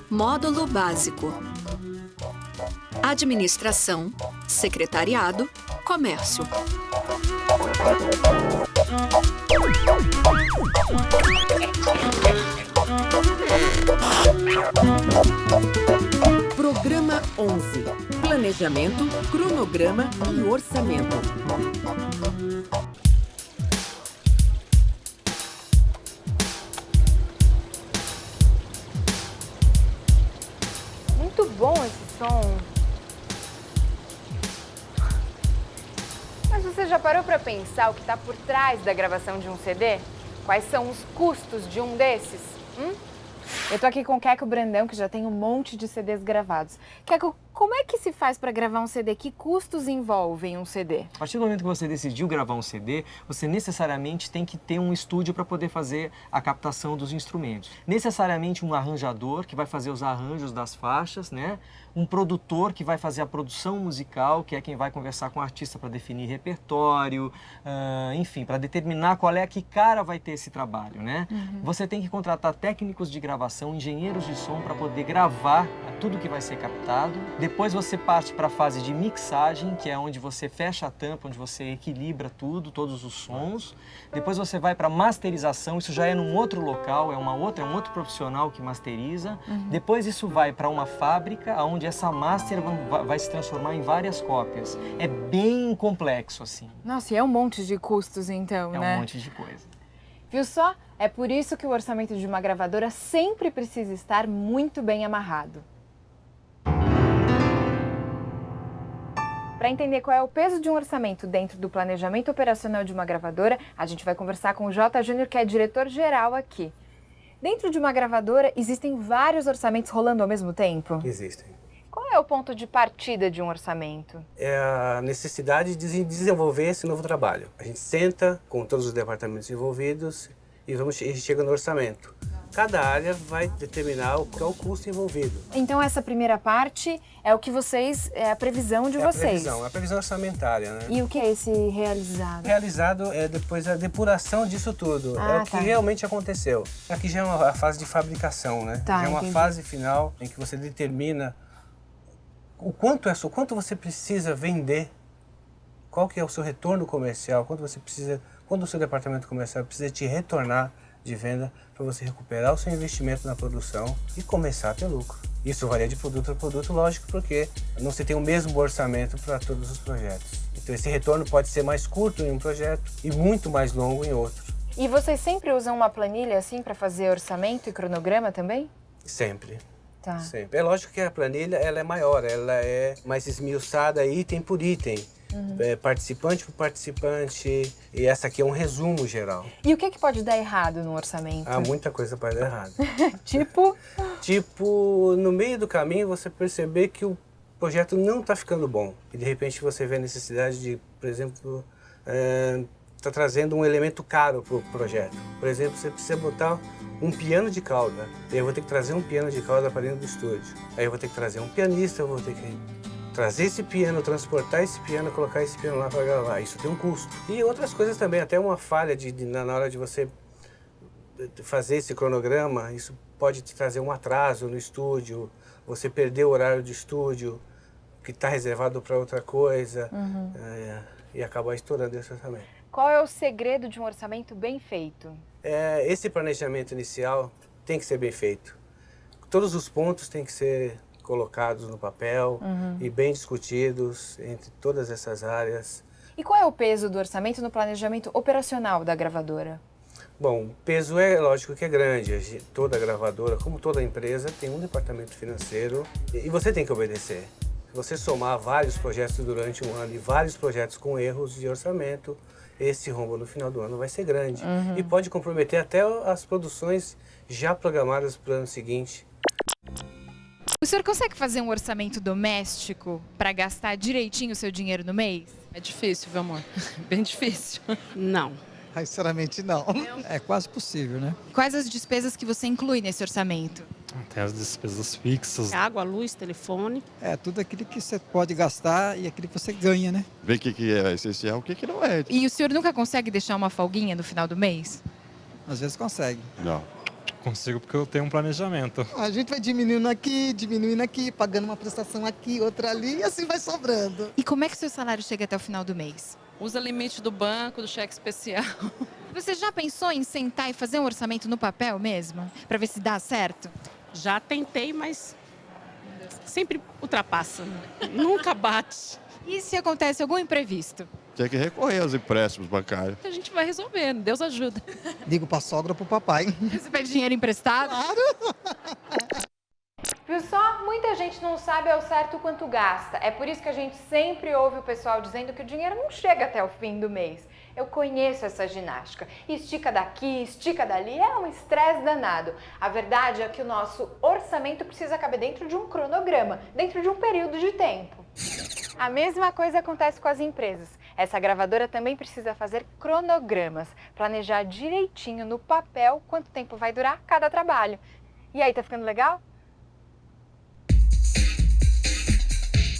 Módulo básico: administração, secretariado, comércio. Programa 11. Planejamento, cronograma e orçamento. Muito bom esse som. Mas você já parou para pensar o que está por trás da gravação de um CD? Quais são os custos de um desses? Eu tô aqui com o Queco Brandão, que já tem um monte de CDs gravados. Queco, como é que se faz para gravar um CD? Que custos envolvem um CD? A partir do momento que você decidiu gravar um CD, você necessariamente tem que ter um estúdio para poder fazer a captação dos instrumentos. Necessariamente um arranjador que vai fazer os arranjos das faixas, né? Um produtor que vai fazer a produção musical, que é quem vai conversar com o artista para definir repertório, enfim, para determinar qual é que cara vai ter esse trabalho, né? Você tem que contratar técnicos de gravação, engenheiros de som para poder gravar tudo que vai ser captado. Depois você parte para a fase de mixagem, que é onde você fecha a tampa, onde você equilibra tudo, todos os sons. Depois você vai para masterização, isso já é num outro local, é um outro profissional que masteriza. Depois isso vai para uma fábrica, onde essa master vai se transformar em várias cópias. É bem complexo, assim. Nossa, e é um monte de custos então, né? É um monte de coisa. Viu só? É por isso que o orçamento de uma gravadora sempre precisa estar muito bem amarrado. Para entender qual é o peso de um orçamento dentro do planejamento operacional de uma gravadora, a gente vai conversar com o Jota Júnior, que é diretor-geral aqui. Dentro de uma gravadora, existem vários orçamentos rolando ao mesmo tempo? Existem. Qual é o ponto de partida de um orçamento? É a necessidade de desenvolver esse novo trabalho. A gente senta com todos os departamentos envolvidos e chega no orçamento. Cada área vai determinar qual é o custo envolvido. Então essa primeira parte é o que vocês, é a previsão de vocês. É a previsão orçamentária, né? E o que é esse realizado? Realizado é depois a depuração disso tudo. É o que realmente aconteceu. Aqui já é a fase de fabricação, né? Tá, já é uma entendi. fase final em que você determina o quanto você precisa vender, qual que é o seu retorno comercial, quanto o seu departamento comercial precisa te retornar de venda para você recuperar o seu investimento na produção e começar a ter lucro. Isso varia de produto a produto, lógico, porque não se tem o mesmo orçamento para todos os projetos. Então esse retorno pode ser mais curto em um projeto e muito mais longo em outro. E vocês sempre usam uma planilha assim para fazer orçamento e cronograma também? Sempre. Tá. Sempre. É lógico que a planilha ela é maior, ela é mais esmiuçada item por item. Participante por participante, e essa aqui é um resumo geral. E o que pode dar errado no orçamento? Muita coisa pode dar errado. Tipo? Tipo, no meio do caminho você perceber que o projeto não está ficando bom. E de repente você vê a necessidade de, por exemplo, tá trazendo um elemento caro para o projeto. Por exemplo, você precisa botar um piano de cauda. E aí eu vou ter que trazer um piano de cauda para dentro do estúdio. Aí eu vou ter que trazer um pianista, eu vou ter que trazer esse piano, transportar esse piano, colocar esse piano lá para gravar. Isso tem um custo. E outras coisas também, até uma falha na hora de você fazer esse cronograma, isso pode te trazer um atraso no estúdio, você perder o horário de estúdio, que está reservado para outra coisa, e acabar estourando esse orçamento. Qual é o segredo de um orçamento bem feito? Esse planejamento inicial tem que ser bem feito. Todos os pontos têm que ser colocados no papel e bem discutidos entre todas essas áreas. E qual é o peso do orçamento no planejamento operacional da gravadora? Bom, o peso é lógico que é grande. Toda gravadora, como toda empresa, tem um departamento financeiro e você tem que obedecer. Se você somar vários projetos durante um ano e vários projetos com erros de orçamento, esse rombo no final do ano vai ser grande. E pode comprometer até as produções já programadas para o ano seguinte. O senhor consegue fazer um orçamento doméstico para gastar direitinho o seu dinheiro no mês? É difícil, viu, amor? Bem difícil. Não. Sinceramente, não. É quase possível, né? Quais as despesas que você inclui nesse orçamento? Tem as despesas fixas. Água, luz, telefone. É, tudo aquilo que você pode gastar e aquilo que você ganha, né? Ver o que é essencial e o que não é. E o senhor nunca consegue deixar uma folguinha no final do mês? Às vezes consegue. Não. Consigo porque eu tenho um planejamento. A gente vai diminuindo aqui, pagando uma prestação aqui, outra ali, e assim vai sobrando. E como é que o seu salário chega até o final do mês? Usa limite do banco, do cheque especial. Você já pensou em sentar e fazer um orçamento no papel mesmo? Pra ver se dá certo? Já tentei, mas sempre ultrapassa. Nunca bate. E se acontece algum imprevisto? Tem que recorrer aos empréstimos bancários. A gente vai resolvendo, Deus ajuda. Ligo pra sogra ou pro papai. Você pede dinheiro emprestado? Claro! Viu só? Muita gente não sabe ao certo quanto gasta. É por isso que a gente sempre ouve o pessoal dizendo que o dinheiro não chega até o fim do mês. Eu conheço essa ginástica. Estica daqui, estica dali, é um estresse danado. A verdade é que o nosso orçamento precisa caber dentro de um cronograma, dentro de um período de tempo. A mesma coisa acontece com as empresas. Essa gravadora também precisa fazer cronogramas, planejar direitinho no papel quanto tempo vai durar cada trabalho. E aí, tá ficando legal?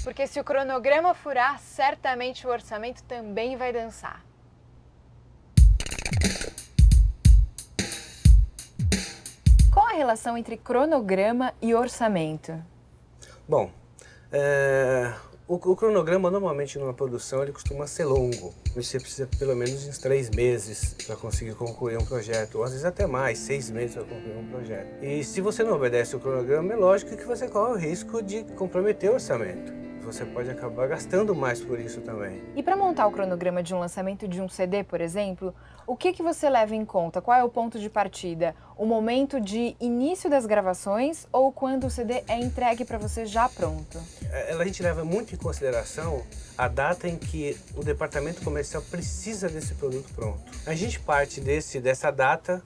Porque se o cronograma furar, certamente o orçamento também vai dançar. Qual a relação entre cronograma e orçamento? Bom, o cronograma normalmente numa produção ele costuma ser longo. Você precisa pelo menos uns 3 meses para conseguir concluir um projeto, ou às vezes até mais, 6 meses para concluir um projeto. E se você não obedece o cronograma, é lógico que você corre o risco de comprometer o orçamento. Você pode acabar gastando mais por isso também. E para montar o cronograma de um lançamento de um CD, por exemplo, o que você leva em conta? Qual é o ponto de partida? O momento de início das gravações ou quando o CD é entregue para você já pronto? A gente leva muito em consideração a data em que o departamento comercial precisa desse produto pronto. A gente parte dessa data,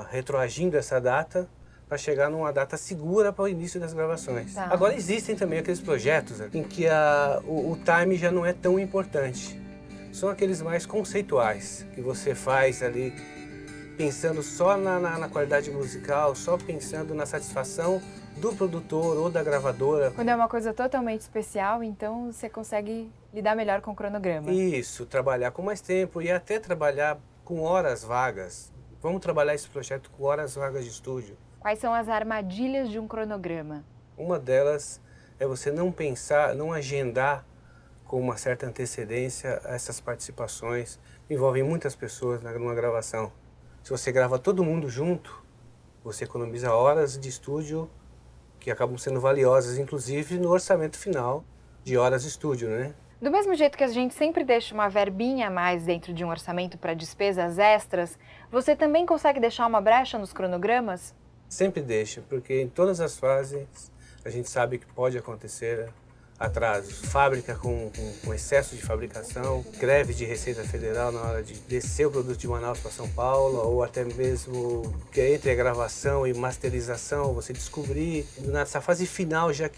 retroagindo essa data, para chegar numa data segura para o início das gravações. Tá. Agora existem também aqueles projetos em que o time já não é tão importante. São aqueles mais conceituais, que você faz ali pensando só na qualidade musical, só pensando na satisfação do produtor ou da gravadora. Quando é uma coisa totalmente especial, então você consegue lidar melhor com o cronograma. Isso, trabalhar com mais tempo e até trabalhar com horas vagas. Vamos trabalhar esse projeto com horas vagas de estúdio. Quais são as armadilhas de um cronograma? Uma delas é você não pensar, não agendar com uma certa antecedência essas participações. Envolvem muitas pessoas numa gravação. Se você grava todo mundo junto, você economiza horas de estúdio que acabam sendo valiosas, inclusive no orçamento final de horas de estúdio, né? Do mesmo jeito que a gente sempre deixa uma verbinha a mais dentro de um orçamento para despesas extras, você também consegue deixar uma brecha nos cronogramas? Sempre deixa, porque em todas as fases a gente sabe que pode acontecer atrasos. Fábrica com excesso de fabricação, greve de Receita Federal na hora de descer o produto de Manaus para São Paulo, ou até mesmo que entre a gravação e masterização, você descobrir nessa fase final já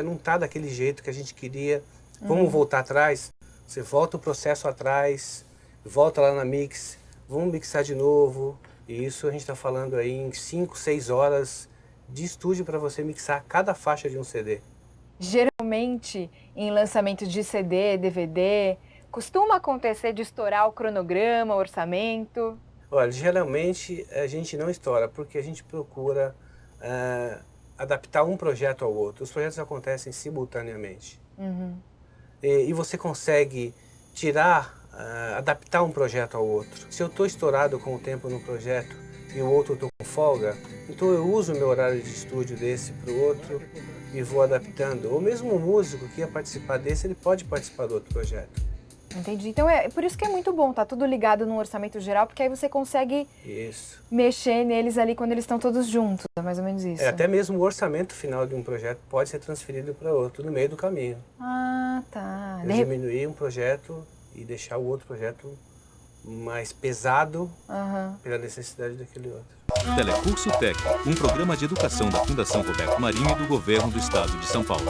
não está daquele jeito que a gente queria. Vamos voltar atrás? Você volta o processo atrás, volta lá na mix, vamos mixar de novo. E isso a gente está falando aí em 5, 6 horas de estúdio para você mixar cada faixa de um CD. Geralmente, em lançamento de CD, DVD, costuma acontecer de estourar o cronograma, o orçamento? Olha, geralmente a gente não estoura, porque a gente procura adaptar um projeto ao outro. Os projetos acontecem simultaneamente. E você consegue adaptar um projeto ao outro. Se eu estou estourado com o tempo no projeto e o outro estou com folga, então eu uso o meu horário de estúdio desse para o outro e vou adaptando. Ou mesmo o músico que ia participar desse, ele pode participar do outro projeto. Entendi. Então é por isso que é muito bom, tá tudo ligado no orçamento geral, porque aí você consegue mexer neles ali quando eles estão todos juntos. É mais ou menos isso. Até mesmo o orçamento final de um projeto pode ser transferido para outro no meio do caminho. Ah, tá. Diminuir um projeto e deixar o outro projeto mais pesado pela necessidade daquele outro. Telecurso Tec, um programa de educação da Fundação Roberto Marinho e do Governo do Estado de São Paulo.